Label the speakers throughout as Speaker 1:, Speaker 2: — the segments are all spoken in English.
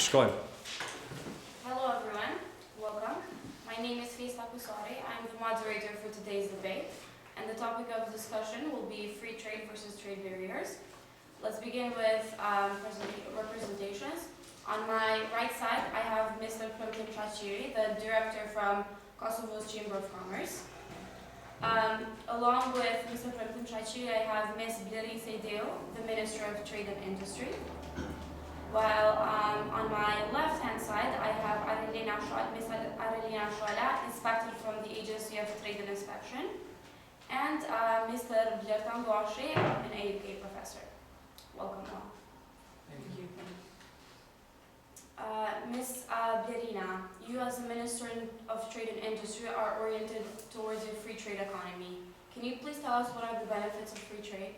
Speaker 1: Shkoim.
Speaker 2: Hello everyone, welcome. My name is Faisal Kusari. I'm the moderator for today's debate, and the topic of discussion will be free trade versus trade barriers. Let's begin with representations. On my right side, I have Mr. Plumkin Chachiri, the director from Kosovo's Chamber of Commerce. Along with Mr. Plumkin Chachiri, I have Ms. Blerin Seydeo, the Minister of Trade and Industry. While on my left-hand side, I have Ms. Arelina Shuala, Inspector from the Agency of Trade and Inspection, and Mr. Blertan Gouache, an AUK professor. Welcome all.
Speaker 3: Thank you.
Speaker 2: Ms. Blerina, you as the Minister of Trade and Industry are oriented towards a free trade economy. Can you please tell us what are the benefits of free trade?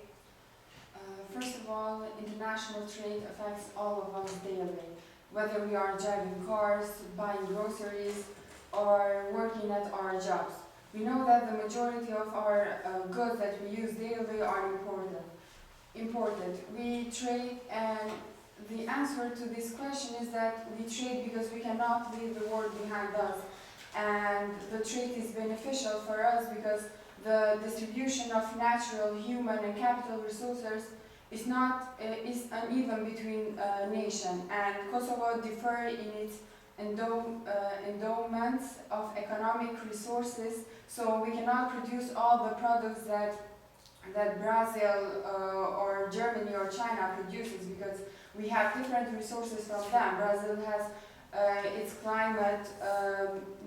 Speaker 3: First of all, international trade affects all of us daily, whether we are driving cars, buying groceries, or working at our jobs. We know that the majority of our goods that we use daily are imported. We trade, and the answer to this question is that we trade because we cannot leave the world behind us. And the trade is beneficial for us because the distribution of natural, human, and capital resources is uneven between nations, and Kosovo differs in its endowments of economic resources, so we cannot produce all the products that Brazil or Germany or China produces, because we have different resources from them. Brazil has its climate,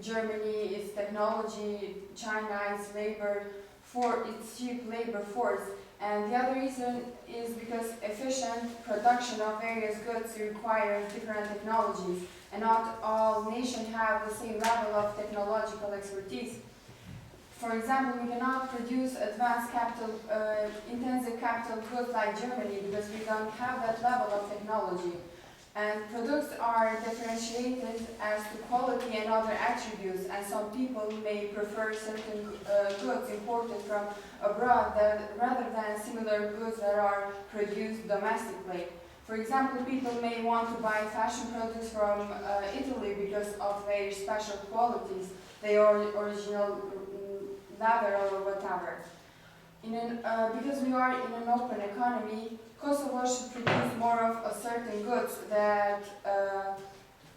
Speaker 3: Germany its technology, China its its cheap labor force. And the other reason is because efficient production of various goods requires different technologies, and not all nations have the same level of technological expertise. For example, we cannot produce advanced intensive capital goods like Germany because we don't have that level of technology. And products are differentiated as to quality and other attributes, and some people may prefer certain goods imported from abroad rather than similar goods that are produced domestically. For example, people may want to buy fashion products from Italy because of their special qualities, their original leather or whatever. Because we are in an open economy, Kosovo should produce more of a certain goods that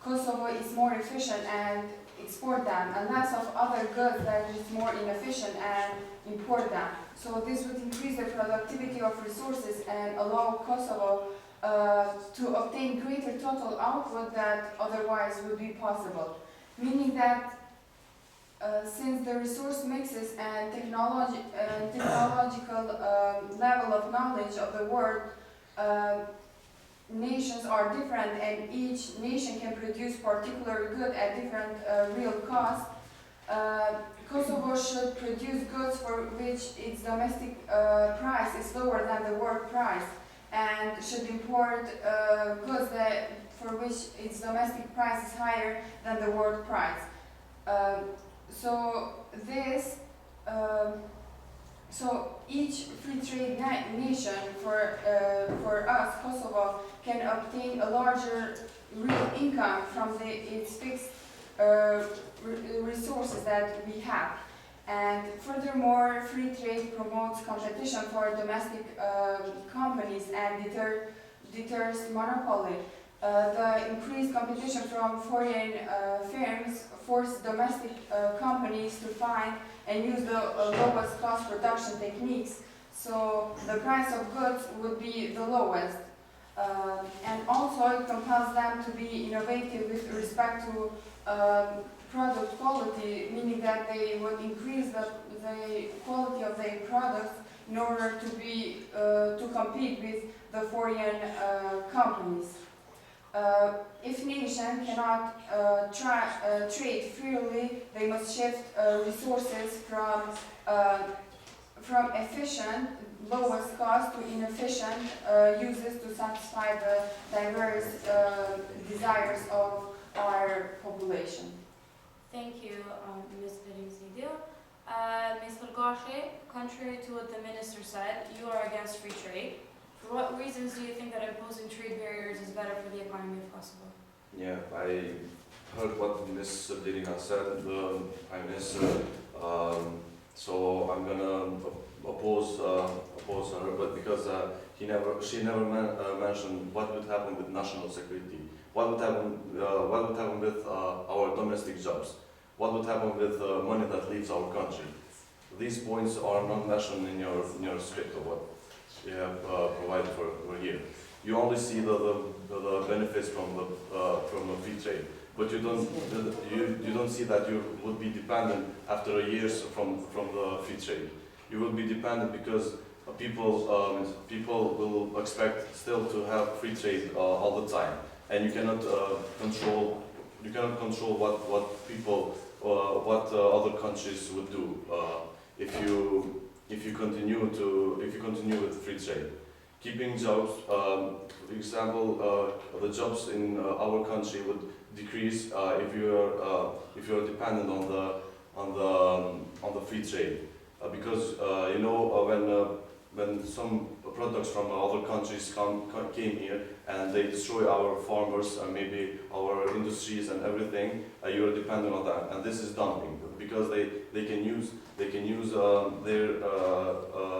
Speaker 3: Kosovo is more efficient and export them, and less of other goods that is more inefficient and import them. So this would increase the productivity of resources and allow Kosovo to obtain greater total output that otherwise would be possible. Meaning that since the resource mixes and technological level of knowledge of the world, nations are different, and each nation can produce particular good at different real cost. Kosovo should produce goods for which its domestic price is lower than the world price, and should import goods for which its domestic price is higher than the world price. So each free trade nation, for us, Kosovo, can obtain a larger real income from its fixed resources that we have. And furthermore, free trade promotes competition for domestic companies and deters monopoly. The increased competition from foreign firms force domestic companies to find and use the lowest cost production techniques, so the price of goods would be the lowest. And also it compels them to be innovative with respect to product quality, meaning that they would increase the quality of their products in order to compete with the foreign companies. If nations cannot trade freely, they must shift resources from efficient, lowest cost to inefficient uses to satisfy the diverse desires of our population.
Speaker 2: Thank you, Ms. Blerin Seydeo. Mr. Gouache, contrary to what the Minister said, you are against free trade. For what reasons do you think that imposing trade barriers is better for the economy of Kosovo?
Speaker 1: Yeah, I heard what Ms. Dirina said, Prime Minister. So I'm gonna oppose her, but because she never mentioned what would happen with national security, what would happen with our domestic jobs, what would happen with money that leaves our country. These points are not mentioned in your script or what you have provided for here. You only see the benefits from the free trade, but you don't see that you would be dependent after years from the free trade. You will be dependent because people will expect still to have free trade all the time, and you cannot control what people what other countries would do if you continue with free trade. Keeping jobs, for example, the jobs in our country would decrease if you are dependent on the free trade, because when some products from other countries came here and they destroy our farmers and maybe our industries and everything, you are dependent on that, and this is dumping because they can use their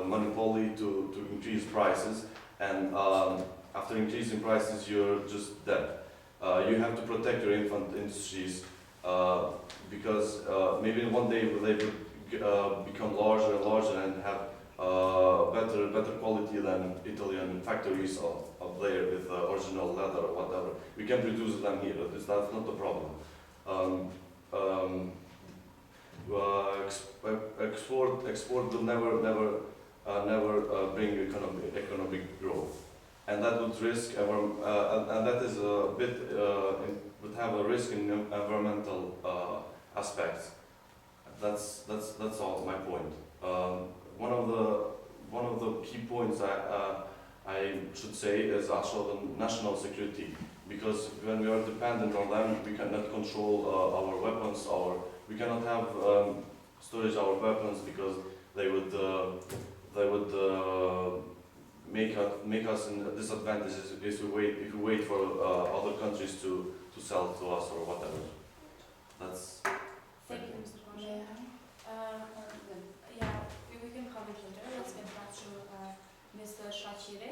Speaker 1: monopoly to increase prices, and after increasing prices you're just dead. You have to protect your infant industries because maybe one day they will become larger and larger and have better quality than Italian factories up there with original leather or whatever. We can produce them here. That's not the problem. Export will never bring economic growth, and that would risk and that is a bit would have a risk in environmental aspects. That's all my point. One of the key points I should say is also the national security, because when we are dependent on them, we cannot control our weapons, we cannot have storage our weapons because they would make us in disadvantages if we wait for other countries to sell to us or whatever. That's.
Speaker 2: Thank you, Mr. Konja. Yeah, we can comment later. Let's get back to Mr. Shachiri.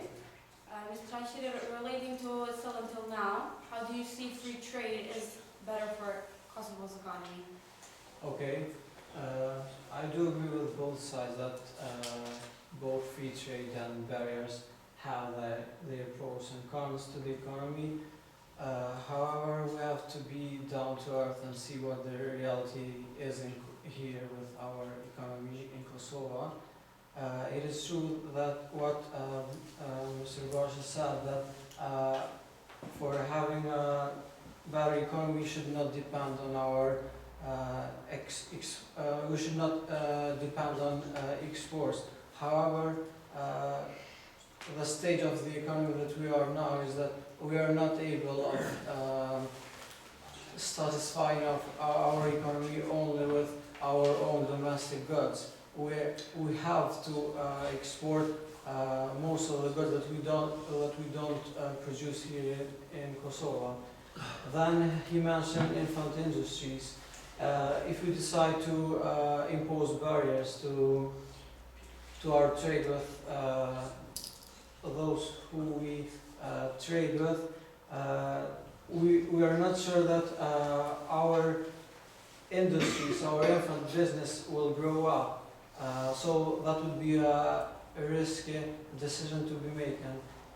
Speaker 2: Mr. Shachiri, relating to still until now, how do you see free trade is better for Kosovo's economy?
Speaker 4: Okay, I do agree with both sides that both free trade and barriers have their pros and cons to the economy. However, we have to be down to earth and see what the reality is here with our economy in Kosovo. It is true that what Mr. Gorja said, that for having a better economy we should not depend on our we should not depend on exports. However, the stage of the economy that we are now is that we are not able of satisfying our economy only with our own domestic goods. We have to export most of the goods that we don't produce here in Kosovo. Then he mentioned infant industries. If we decide to impose barriers to our trade with those who we trade with, we are not sure that our industries, our infant business will grow up. So that would be a risky decision to be made.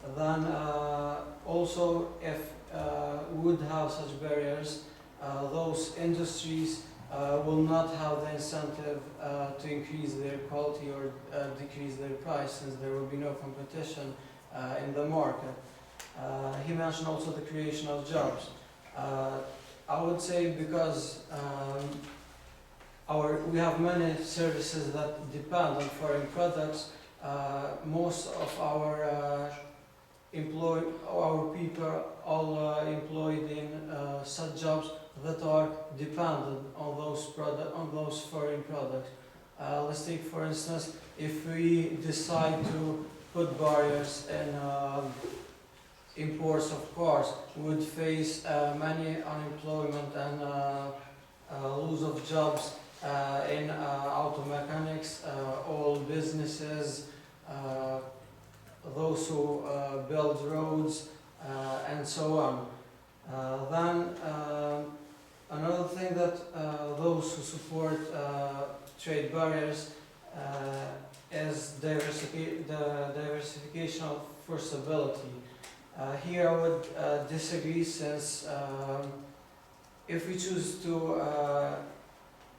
Speaker 4: And then also, if we would have such barriers, those industries will not have the incentive to increase their quality or decrease their price, since there will be no competition in the market. He mentioned also the creation of jobs. I would say because we have many services that depend on foreign products, most of our people all employed in such jobs that are dependent on those foreign products. Let's take, for instance, if we decide to put barriers imports of cars would face many unemployment and lose of jobs in auto mechanics, all businesses, those who build roads, and so on. Then another thing that those who support trade barriers is the diversification of forcibility. Here I would disagree, since if we choose to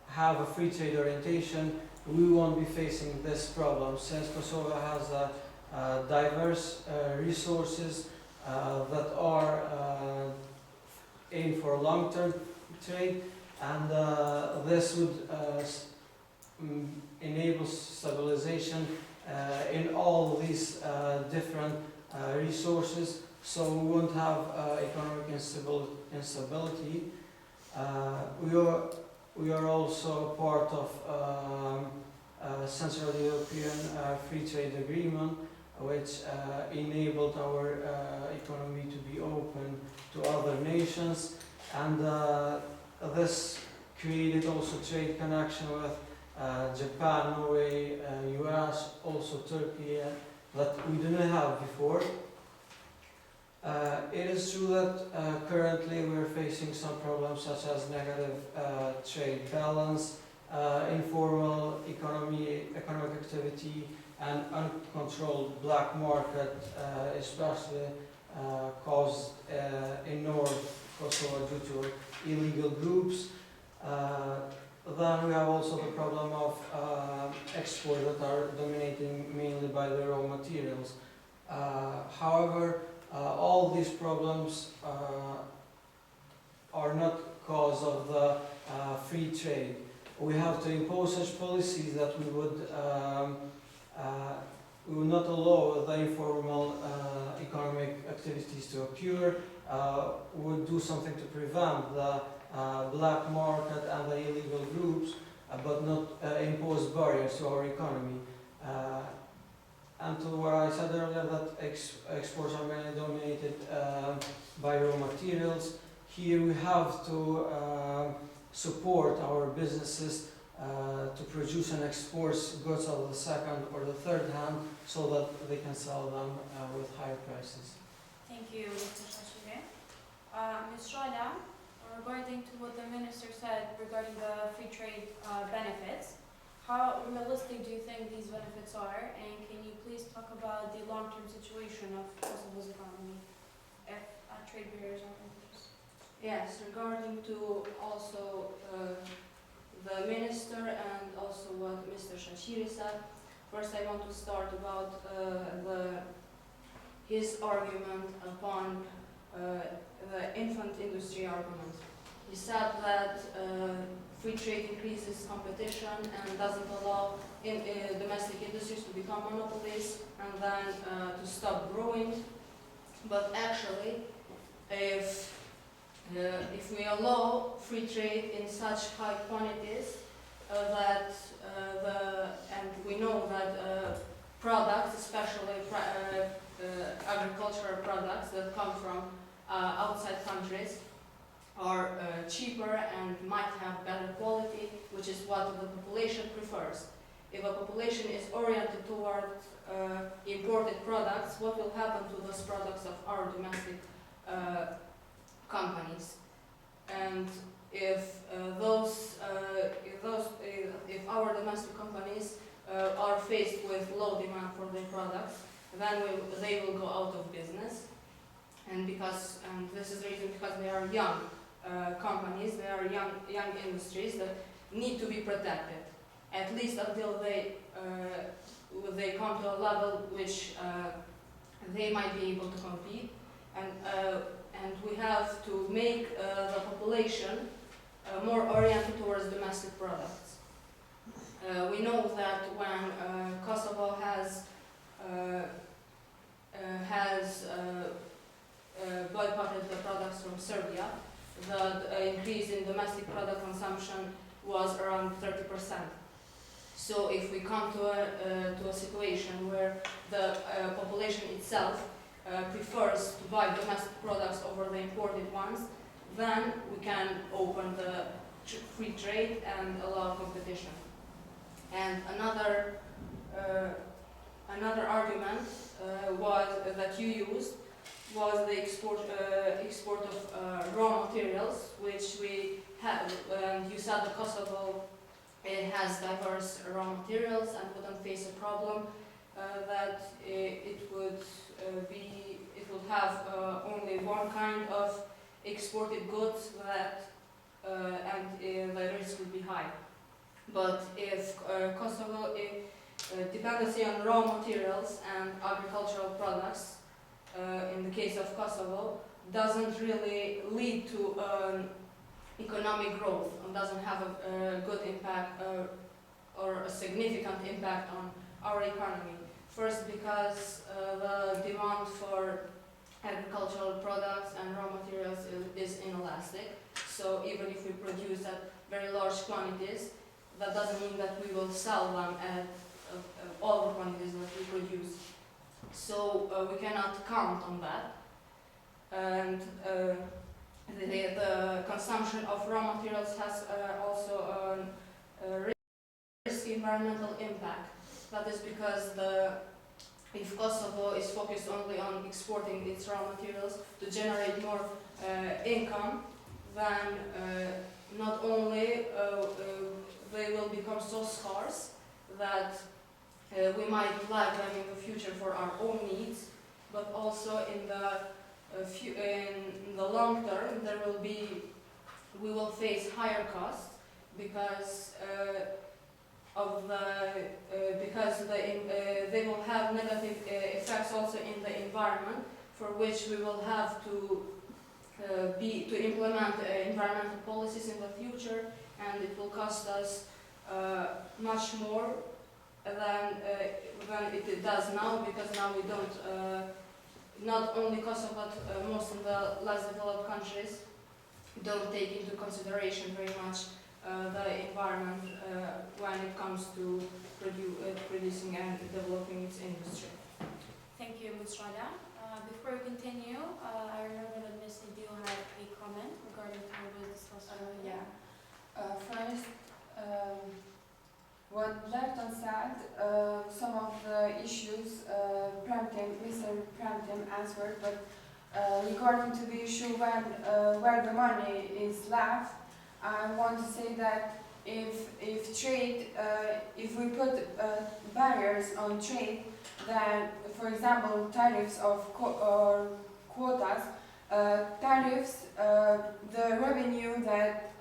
Speaker 4: have a free trade orientation, we won't be facing this problem, since Kosovo has diverse resources that are aimed for long-term trade, and this would enable stabilization in all these different resources, so we won't have economic instability. We are also part of Central European Free Trade Agreement, which enabled our economy to be open to other nations, and this created also trade connection with Japan, Norway, US, also Turkey, that we didn't have before. It is true that currently we're facing some problems such as negative trade balance, informal economic activity, and uncontrolled black market, especially caused in North Kosovo due to illegal groups. Then we have also the problem of export that are dominating mainly by the raw materials. However, all these problems are not cause of the free trade. We have to impose such policies that we would not allow the informal economic activities to occur. We would do something to prevent the black market and the illegal groups, but not impose barriers to our economy. And to what I said earlier, that exports are mainly dominated by raw materials. Here we have to support our businesses to produce and export goods of the second or the third hand, so that they can sell them with higher prices.
Speaker 2: Thank you, Mr. Shashire. Ms. Shola, regarding to what the minister said regarding the free trade benefits, how realistic do you think these benefits are, and can you please talk about the long-term situation of Kosovo's economy if trade barriers are imposed?
Speaker 5: Yes, regarding to also the minister and also what Mr. Shashiri said, first I want to start about his argument upon the infant industry argument. He said that free trade increases competition and doesn't allow domestic industries to become monopolies and then to stop growing. But actually, if we allow free trade in such high quantities and we know that products, especially agricultural products that come from outside countries, are cheaper and might have better quality, which is what the population prefers. If a population is oriented toward imported products, what will happen to those products of our domestic companies? And if our domestic companies are faced with low demand for their products, then they will go out of business. And this is the reason, because they are young companies, they are young industries that need to be protected, at least until they come to a level which they might be able to compete. And we have to make the population more oriented towards domestic products. We know that when Kosovo has boycotted the products from Serbia, the increase in domestic product consumption was around 30%. So if we come to a situation where the population itself prefers to buy domestic products over the imported ones, then we can open the free trade and allow competition. And another argument was that you used was the export of raw materials, which we have. You said that Kosovo has diverse raw materials and wouldn't face a problem that it would have only one kind of exported goods that and the risk would be high. But if Kosovo dependency on raw materials and agricultural products in the case of Kosovo doesn't really lead to economic growth and doesn't have a good impact or a significant impact on our economy. First, because the demand for agricultural products and raw materials is inelastic. So even if we produce at very large quantities, that doesn't mean that we will sell them at all the quantities that we produce. So we cannot count on that. And the consumption of raw materials has also a risky environmental impact. That is because if Kosovo is focused only on exporting its raw materials to generate more income, then not only they will become so scarce that we might lack them in the future for our own needs, but also in the long term we will face higher costs because they will have negative effects also in the environment, for which we will have to implement environmental policies in the future, and it will cost us much more than it does now, because now we don't. Not only Kosovo, but most of the less developed countries don't take into consideration very much the environment when it comes to producing and developing its industry.
Speaker 2: Thank you, Ms. Rada. Before we continue, I remember that Ms. Idil had a comment regarding how we discussed earlier.
Speaker 3: First, what Lerton said, some of the issues Mr. Premtim answered, but regarding to the issue where the money is left, I want to say that if trade, if we put barriers on trade, then, for example, tariffs or quotas, tariffs, the revenue that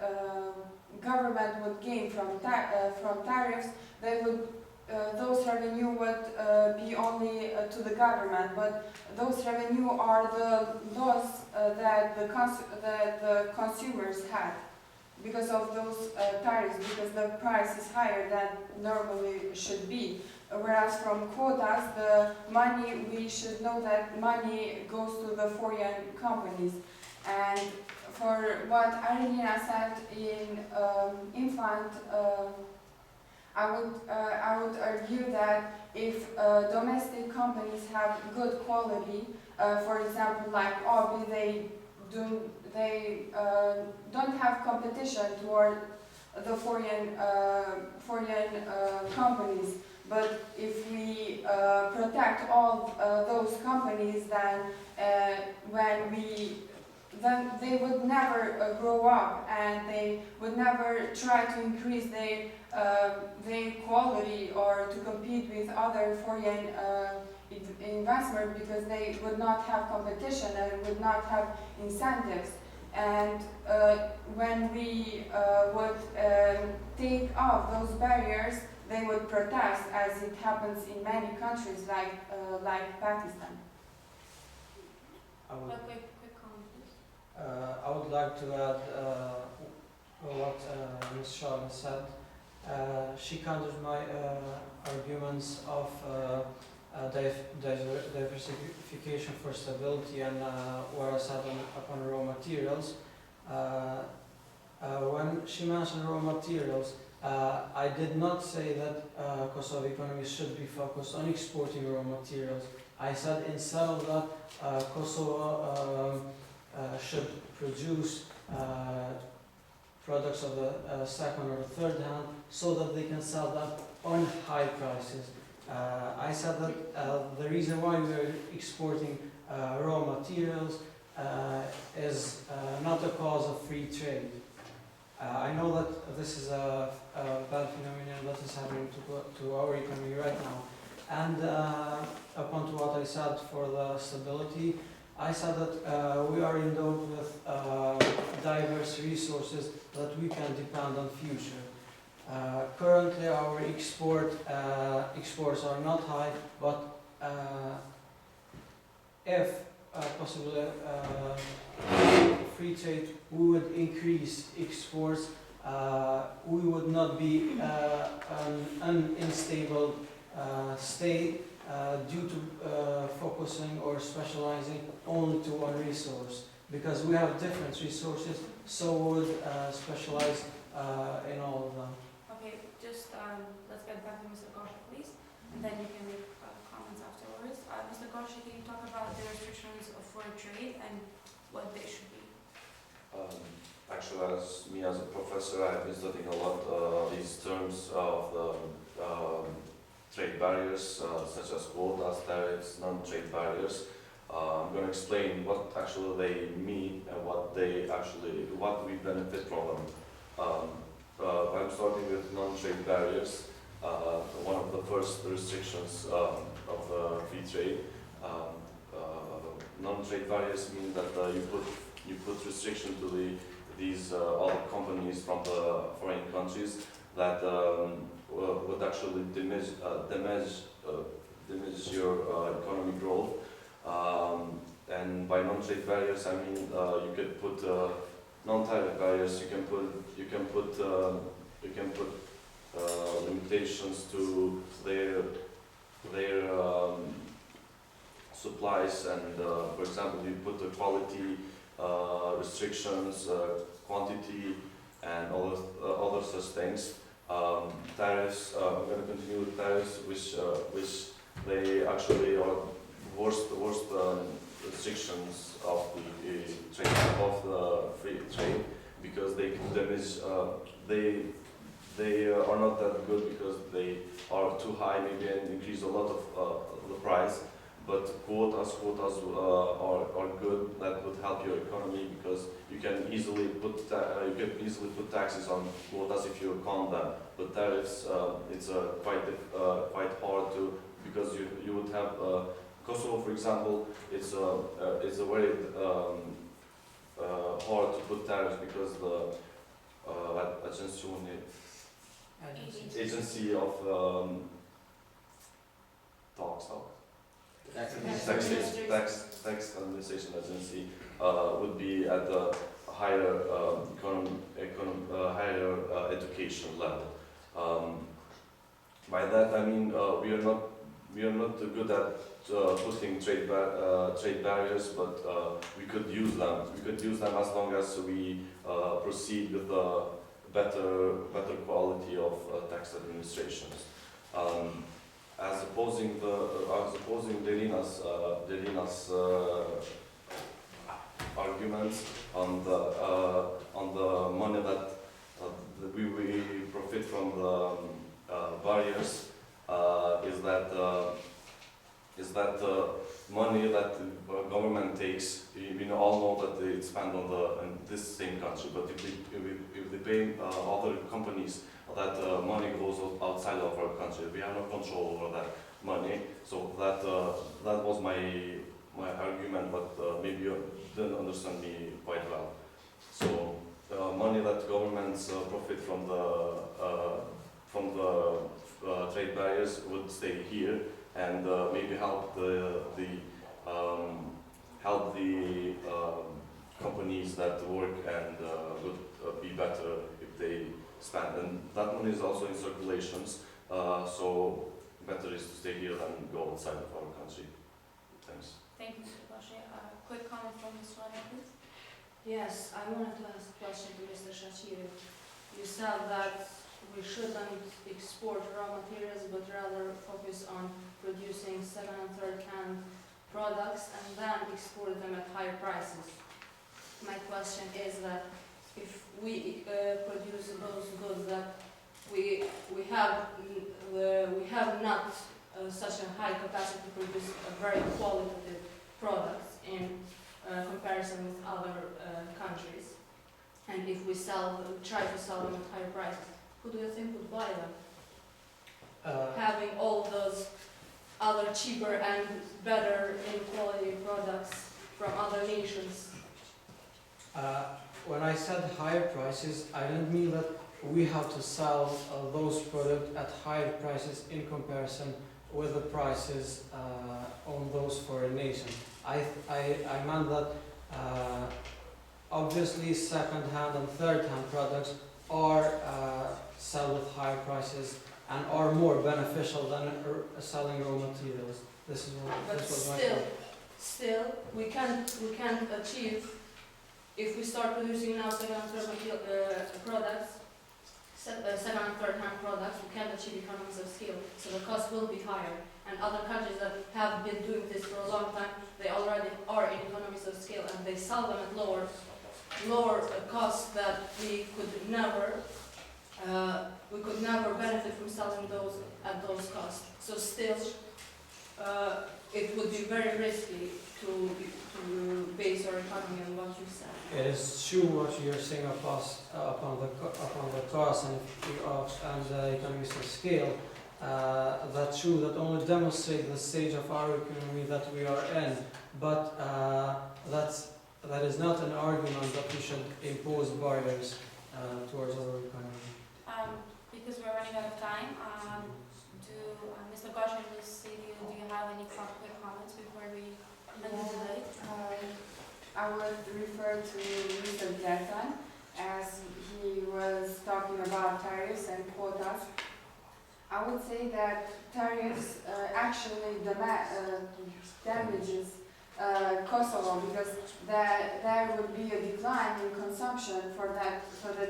Speaker 3: government would gain from tariffs, those revenue would be only to the government, but those revenue are the loss that the consumers had because of those tariffs, because the price is higher than normally should be. Whereas from quotas, the money, we should know that money goes to the foreign companies. And for what Arina said in infant, I would argue that if domestic companies have good quality, for example, like Obi, they don't have competition toward the foreign companies. But if we protect all those companies, then they would never grow up, and they would never try to increase their quality or to compete with other foreign investment, because they would not have competition and would not have incentives. And when we would take off those barriers, they would protest, as it happens in many countries like Pakistan.
Speaker 2: A quick comment, please.
Speaker 4: I would like to add what Ms. Charlotte said. She countered my arguments of diversification for stability and what I said upon raw materials. When she mentioned raw materials, I did not say that Kosovo economy should be focused on exporting raw materials. I said instead of that, Kosovo should produce products of the second or third hand so that they can sell them on high prices. I said that the reason why we are exporting raw materials is not a cause of free trade. I know that this is a bad phenomenon that is happening to our economy right now. And upon to what I said for the stability, I said that we are endowed with diverse resources that we can depend on future. Currently our exports are not high, but if possibly free trade, we would increase exports. We would not be an unstable state due to focusing or specializing only to one resource. Because we have different resources, so we would specialize in all of them.
Speaker 2: Okay, just let's get back to Mr. Gosha, please, and then you can make comments afterwards. Mr. Gosha, can you talk about the restrictions for trade and what they should be?
Speaker 1: Actually, as a professor, I've been studying a lot these terms of the trade barriers, such as quotas, tariffs, non-trade barriers. I'm going to explain what actually they mean and what we benefit from them. I'm starting with non-trade barriers. One of the first restrictions of free trade. Non-trade barriers mean that you put restriction to these all companies from the foreign countries that would actually diminish your economic growth. And by non-trade barriers, I mean you could put non-tariff barriers. You can put limitations to their supplies, and for example, you put the quality restrictions, quantity, and other such things. Tariffs. I'm going to continue with tariffs, which they actually are worst restrictions of the trade of the free trade, because they damage. They are not that good because they are too high, maybe, and increase a lot of the price. But quotas are good. That would help your economy, because you can easily put taxes on quotas if you count them. But tariffs, it's quite hard to, because you would have Kosovo, for example. It's a very hard to put tariffs, because the agency of tax administration agency would be at a higher higher education level. By that I mean we are not good at putting trade barriers, but we could use them. We could use them as long as we proceed with the better quality of tax administrations. As opposing Delina's arguments on the money that we profit from the barriers, is that money that the government takes. We all know that they spend in this same country, but if they pay other companies, that money goes outside of our country. We have no control over that money. So that was my argument, but maybe you didn't understand me quite well. So money that governments profit from the trade barriers would stay here, and maybe help the companies that work and would be better if they spend. And that money is also in circulations, so better is to stay here than go outside of our country. Thanks.
Speaker 2: Thank you, Mr. Gosha. Quick comment from Ms. Sonia, please.
Speaker 5: Yes, I wanted to ask a question to Mr. Shachiri. You said that we shouldn't export raw materials, but rather focus on producing second and third hand products and then export them at higher prices. My question is that if we produce those goods that we have not such a high capacity to produce a very qualitative products in comparison with other countries, and if we try to sell them at higher prices, who do you think would buy them? Having all those other cheaper and better in quality products from other nations.
Speaker 4: When I said higher prices, I didn't mean that we have to sell those products at higher prices in comparison with the prices on those foreign nations. I meant that obviously second-hand and third-hand products are sold with higher prices and are more beneficial than selling raw materials. This is what
Speaker 5: But
Speaker 4: this was my point.
Speaker 5: still, we can't achieve, if we start producing now second and third products, second and third hand products, we can't achieve economies of scale. So the cost will be higher. And other countries that have been doing this for a long time, they already are in economies of scale and they sell them at lower cost that we could never benefit from selling those at those costs. So still, it would be very risky to base our economy on what you said.
Speaker 4: It is true what you're saying upon the cost and the economies of scale. That's true. That only demonstrates the stage of our economy that we are in. But that is not an argument that we should impose barriers towards our economy.
Speaker 2: Because we're running out of time, Mr. Gosh and Ms. Sidiou, do you have any quick comments before we end the debate?
Speaker 3: I would refer to Mr. Gertan as he was talking about tariffs and quotas. I would say that tariffs actually damages Kosovo because there would be a decline in consumption for that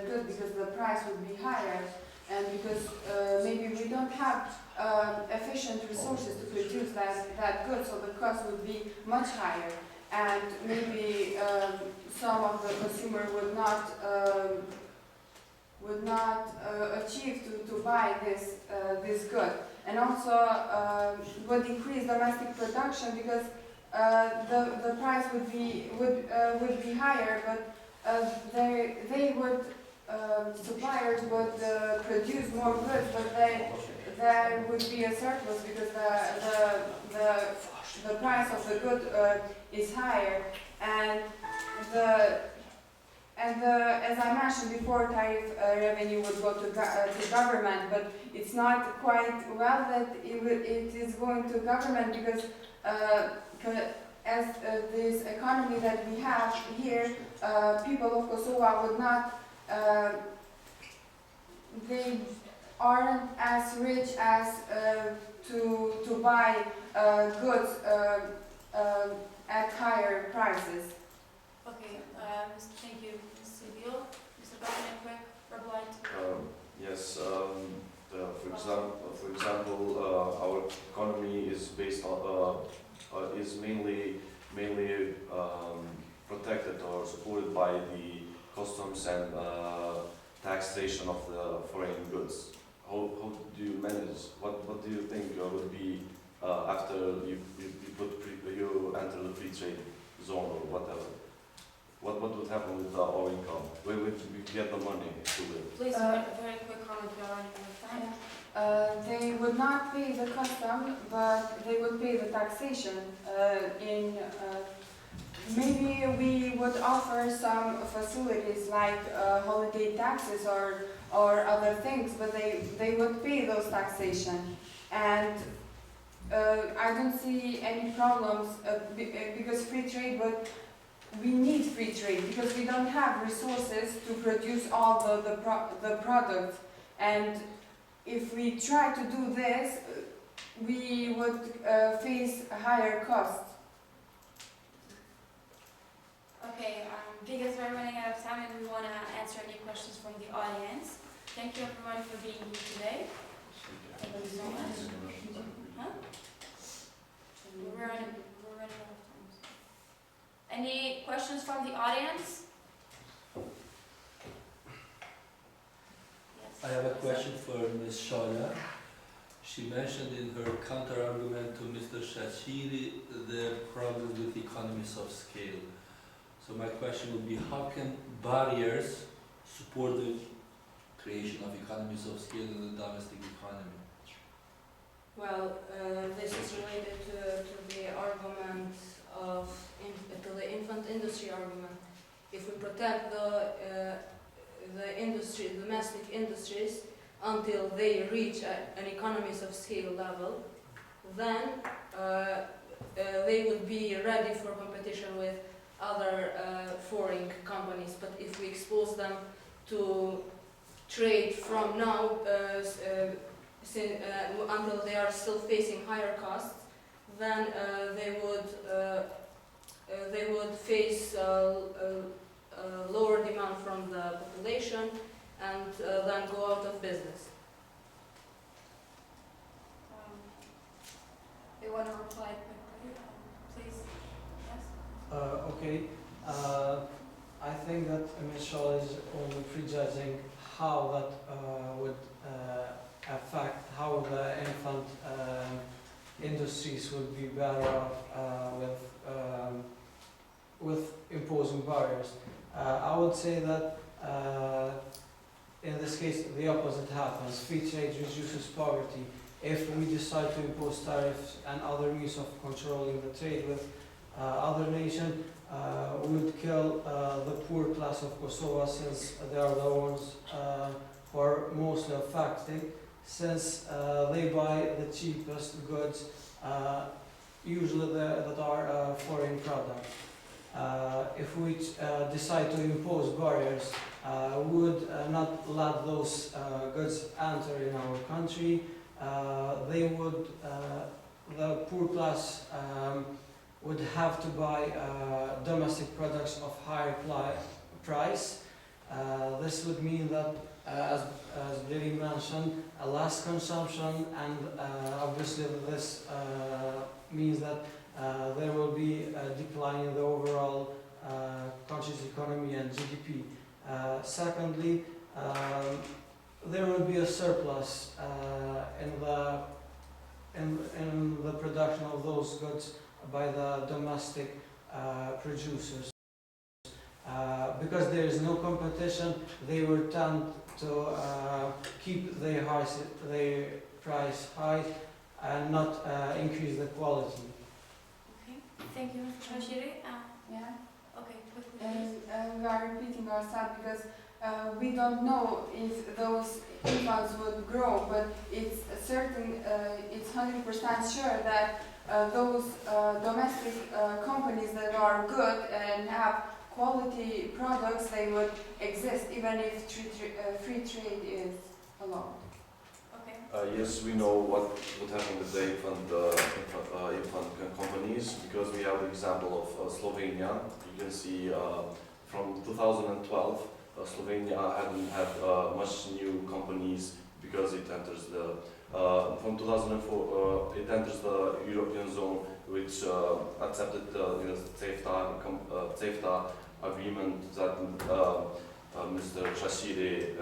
Speaker 3: good because the price would be higher and because maybe we don't have efficient resources to produce that good, so the cost would be much higher and maybe some of the consumer would not achieve to buy this good, and also would increase domestic production because the price would be higher, but they would suppliers would produce more goods, but there would be a surplus because the price of the good is higher, and as I mentioned before, tariff revenue would go to government, but it's not quite well that it is going to government because as this economy that we have here, people of Kosovo would not, they aren't as rich as to buy goods at higher prices.
Speaker 2: Okay, thank you, Ms. Sidiou. Mr. Gosh, a quick reply to
Speaker 1: Yes, for example, our economy is based on, is mainly protected or supported by the customs and taxation of the foreign goods. How do you manage? What do you think would be after you enter the free trade zone or whatever? What would happen with our income? Where would we get the money to live?
Speaker 2: Please, very quick comment, we are running out of time.
Speaker 3: They would not pay the custom, but they would pay the taxation. Maybe we would offer some facilities like holiday taxes or other things, but they would pay those taxation. And I don't see any problems because free trade, but we need free trade because we don't have resources to produce all the products. And if we try to do this, we would face higher costs.
Speaker 2: Okay, because we're running out of time and we want to answer any questions from the audience. Thank you everyone for being here today. Thank you so much. Huh? We're running out of time. Any questions from the audience? Yes.
Speaker 6: I have a question for Ms. Shola. She mentioned in her counter-argument to Mr. Shachiri the problem with economies of scale. So my question would be, how can barriers support the creation of economies of scale in the domestic economy?
Speaker 5: Well, this is related to the argument of, to the infant industry argument. If we protect the industry, domestic industries, until they reach an economies of scale level, then they would be ready for competition with other foreign companies. But if we expose them to trade from now until they are still facing higher costs, then they would face lower demand from the population and then go out of business.
Speaker 2: They want to reply quickly, please. Yes?
Speaker 4: Okay. I think that Ms. Shaw is only prejudging how that would affect how the infant industries would be better off with imposing barriers. I would say that in this case the opposite happens. Free trade reduces poverty. If we decide to impose tariffs and other means of controlling the trade with other nations, we would kill the poor class of Kosovo, since they are the ones who are mostly affected, since they buy the cheapest goods, usually that are foreign products. If we decide to impose barriers, we would not let those goods enter in our country. The poor class would have to buy domestic products of higher price. This would mean that, as Billy mentioned, a less consumption, and obviously this means that there will be a decline in the overall country's economy and GDP. Secondly, there will be a surplus in the production of those goods by the domestic producers. Because there is no competition, they will tend to keep their price high and not increase the quality.
Speaker 2: Okay. Thank you, Mr. Shashiri.
Speaker 3: Yeah.
Speaker 2: Okay, quickly, please.
Speaker 3: And we are repeating ourselves because we don't know if those infants would grow, but it's certain, it's 100% sure that those domestic companies that are good and have quality products, they would exist even if free trade is allowed.
Speaker 2: Okay.
Speaker 1: Yes, we know what would happen with the infant companies, because we have the example of Slovenia. You can see from 2012, Slovenia hadn't had much new companies, because it enters the from 2004 it enters the European zone, which accepted the CEFTA agreement that Mr. Shashiri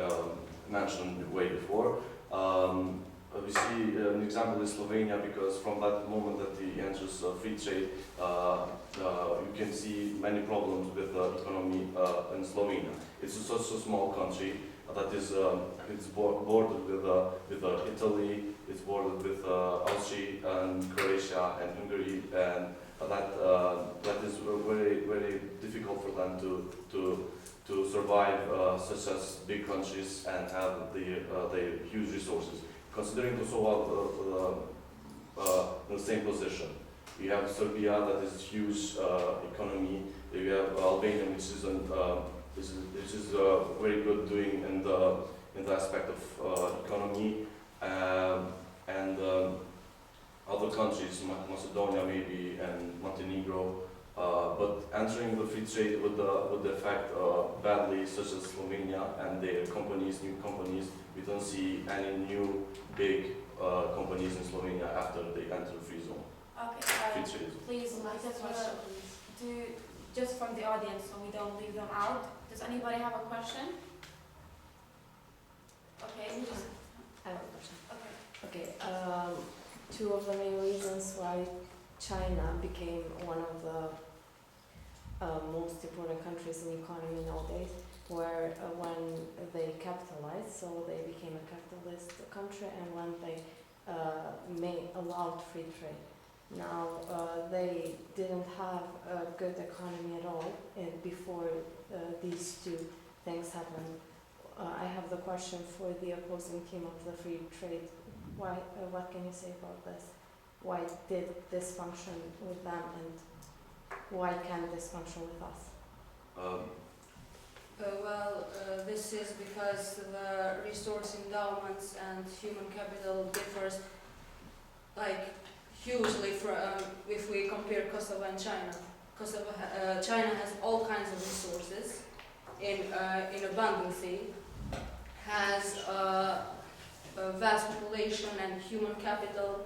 Speaker 1: mentioned way before. We see an example in Slovenia, because from that moment that he enters free trade, you can see many problems with the economy in Slovenia. It's such a small country that is it's bordered with Italy, it's bordered with Austria and Croatia and Hungary, and that is very difficult for them to survive such as big countries and have the huge resources. Considering Kosovo in the same position, you have Serbia that is huge economy. You have Albania, which is very good doing in the aspect of economy, and other countries, Macedonia maybe and Montenegro, But entering the free trade would affect badly, such as Slovenia and their companies, new companies. We don't see any new big companies in Slovenia after they enter free zone,
Speaker 2: Okay,
Speaker 1: free trade zone.
Speaker 2: please, because just from the audience, so we don't leave them out. Does anybody have a question? Okay, we just,
Speaker 7: I have a question.
Speaker 2: okay.
Speaker 7: Okay, two of the main reasons why China became one of the most important countries in the economy nowadays were when they capitalized, so they became a capitalist country, and when they allowed free trade. Now, they didn't have a good economy at all before these two things happened. I have the question for the opposing team of the free trade. Why? What can you say about this? Why did this function with them, and why can't this function with us?
Speaker 5: This is because the resource endowments and human capital differs like hugely from if we compare Kosovo and China. China has all kinds of resources in abundance, has a vast population and human capital,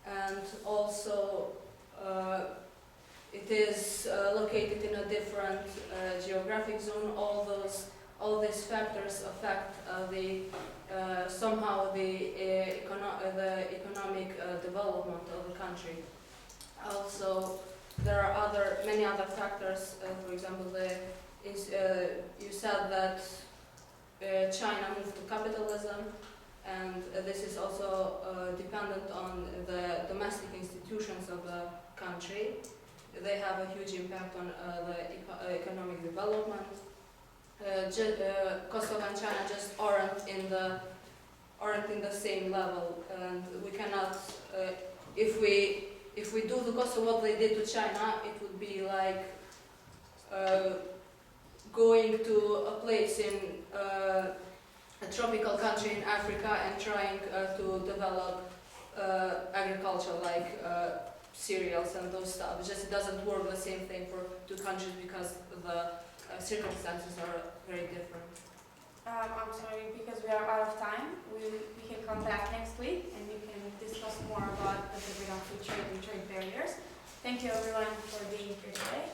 Speaker 5: and also it is located in a different geographic zone. All these factors affect somehow the economic development of the country. Also, there are many other factors. For example, you said that China moved to capitalism, and this is also dependent on the domestic institutions of the country. They have a huge impact on the economic development. Kosovo and China just aren't in the same level, and we cannot. If we do to Kosovo what they did to China, it would be like going to a place in a tropical country in Africa and trying to develop agriculture like cereals and those stuff. It just doesn't work the same thing for two countries because the circumstances are very different.
Speaker 2: I'm sorry, because we are out of time. We can come back next week and we can discuss more about the debate on free trade and trade barriers. Thank you everyone for being here today.